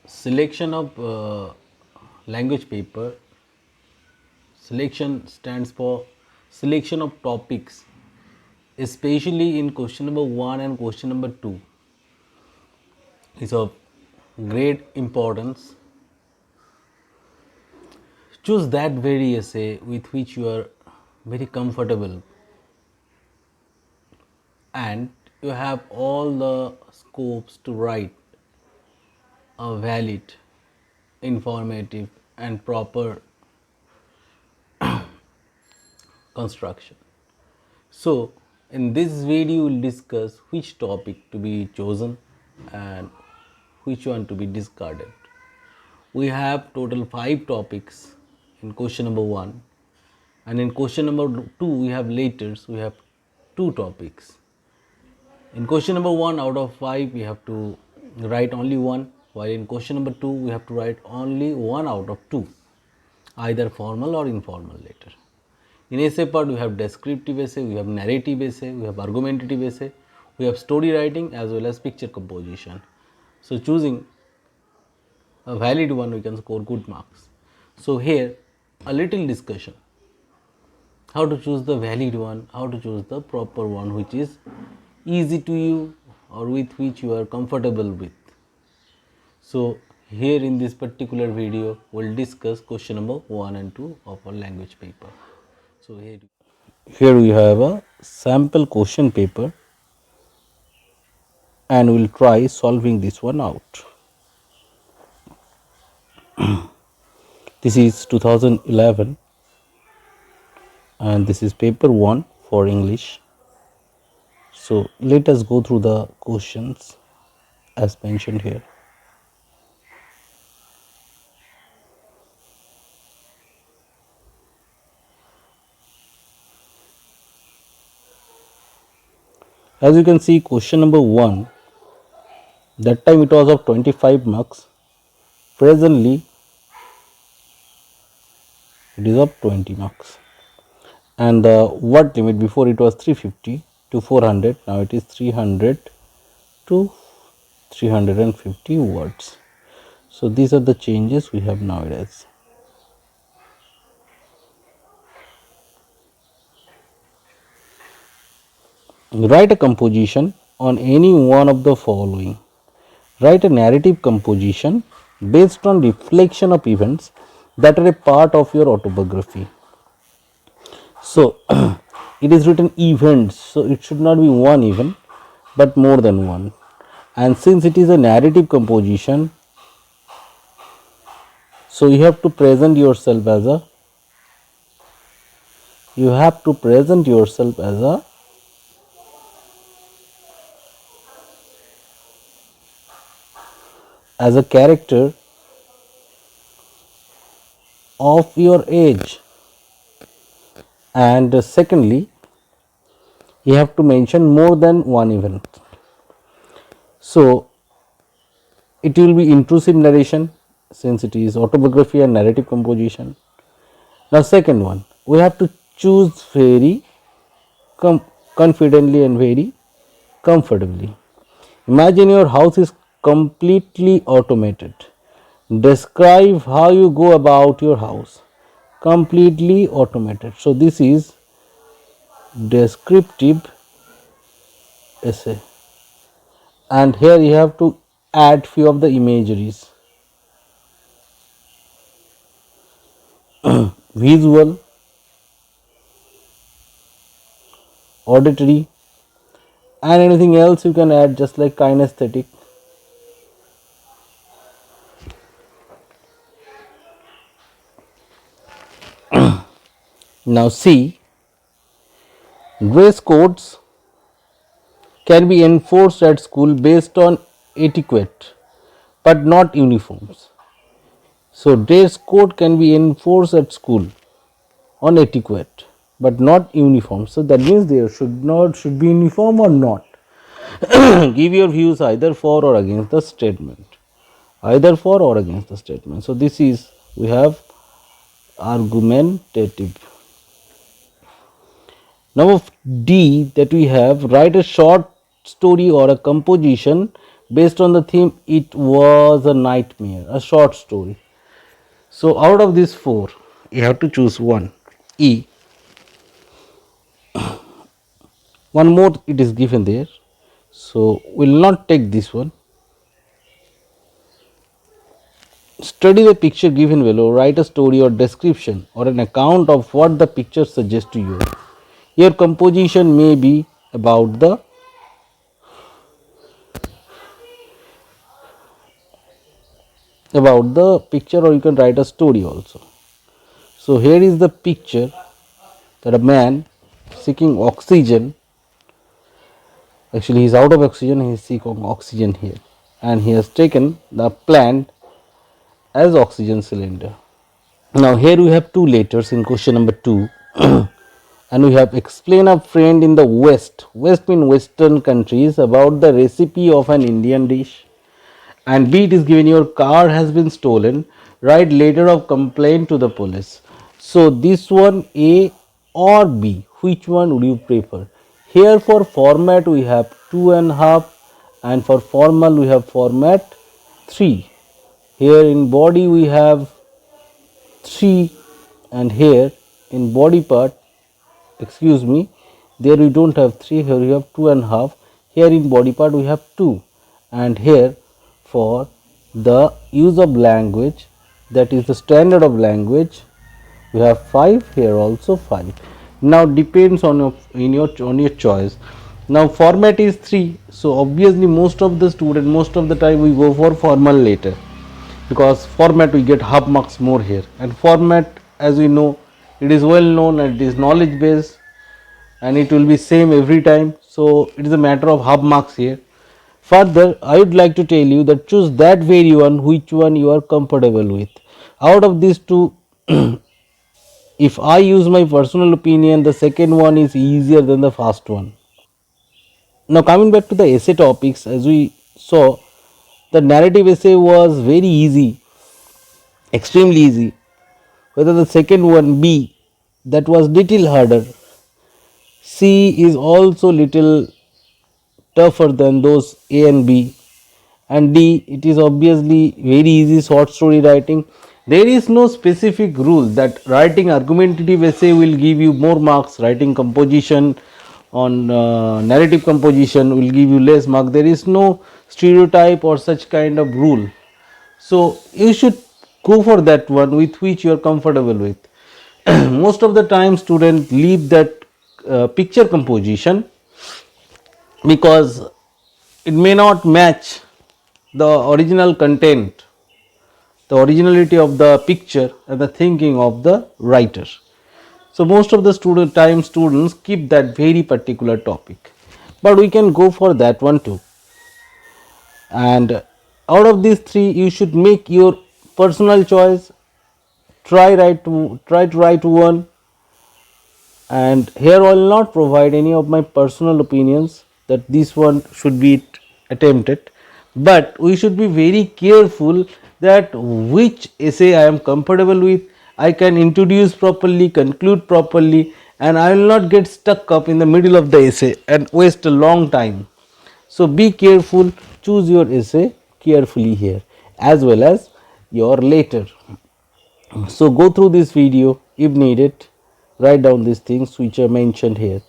Selection of language paper. Selection stands for selection of topics, especially in question number 1 and question number 2 is of great importance. Choose that very essay with which you are very comfortable and you have all the scopes to write a valid, informative and proper construction. So in this video we will discuss which topic to be chosen and which one to be discarded. We have total 5 topics in question number 1, and in question number 2 we have letters, we have 2 topics. In question number 1 out of 5 we have to write only one, while in question number 2 we have to write only 1 out of 2, either formal or informal letter. In essay part we have descriptive essay, we have narrative essay, we have argumentative essay, we have story writing as well as picture composition. So choosing a valid one we can score good marks. So here a little discussion, how to choose the valid one, how to choose the proper one which is easy to you or with which you are comfortable with. So here in this particular video we will discuss question number 1 and 2 of our language paper. So here we have a sample question paper and we will try solving this one out. This is 2011 and this is paper 1 for English. So let us go through the questions as mentioned here. As you can see, question number 1, that time it was of 25 marks, presently it is of 20 marks, and the word limit before it was 350 to 400, now it is 300 to 350 words. So these are the changes we have nowadays. Write a composition on any one of the following. Write a narrative composition based on reflection of events that are a part of your autobiography. So it is written events, so it should not be one event but more than one. And since it is a narrative composition, so you have to present yourself as a character of your age, and secondly you have to mention more than one event. So it will be intrusive narration since it is autobiography and narrative composition. Now second one, we have to choose very confidently and very comfortably. Imagine your house is completely automated. Describe how you go about your house. Completely automated. So this is descriptive essay, and here you have to add few of the imageries. Visual, auditory, and anything else you can add, just like kinesthetic. Now see, dress codes can be enforced at school based on etiquette but not uniforms. So dress code can be enforced at school on etiquette but not uniform. So that means there should be uniform or not. Give your views either for or against the statement. Either for or against the statement. So this is, we have argumentative. Now D, that we have, write a short story or a composition Based on the theme, it was a nightmare, a short story. So out of these four, you have to choose one. E. One more it is given there. So we will not take this one. Study the picture given below. Write a story or description or an account of what the picture suggests to you. Your composition may be about the picture, or you can write a story also. So here is the picture that a man seeking oxygen, actually he is out of oxygen, he is seeking oxygen here, and he has taken the plant as oxygen cylinder. Now here we have two letters in question number 2 and we have explain a friend in the west mean western countries about the recipe of an Indian dish. And B, it is given your car has been stolen, write letter of complaint to the police. So this one, A or B, which one would you prefer? Here for format we have 2.5 and for formal we have format 3. Here in body we have 3 and here in body part, excuse me, there we don't have 3, here we have 2.5, here in body part we have 2, and here for the use of language, that is the standard of language, we have 5, here also 5. Now depends on your choice. Now format is 3, so obviously most of the student, most of the time we go for formal letter, because format we get half marks more here, and format, as we know, it is well known and it is knowledge based and it will be same every time, so it is a matter of half marks here. Further, I would like to tell you that choose that very one which one you are comfortable with. Out of these two, if I use my personal opinion, the second one is easier than the first one. Now coming back to the essay topics, as we saw, the narrative essay was very easy, extremely easy. Whether the second one, B, that was little harder. C is also little tougher than those A and B, and D, it is obviously very easy short story writing. There is no specific rule that writing argumentative essay will give you more marks, writing composition on narrative composition will give you less mark. There is no stereotype or such kind of rule. So you should go for that one with which you are comfortable with. Most of the time students leave that picture composition because it may not match the original content, the originality of the picture and the thinking of the writer. So most of the students keep that very particular topic, but we can go for that one too. And out of these three, you should make your personal choice. Try to write one, and here I will not provide any of my personal opinions that this one should be attempted, but we should be very careful that which essay I am comfortable with, I can introduce properly, conclude properly, and I will not get stuck up in the middle of the essay and waste a long time. So be careful, choose your essay carefully here as well as your letter. So go through this video if needed, write down these things which are mentioned here.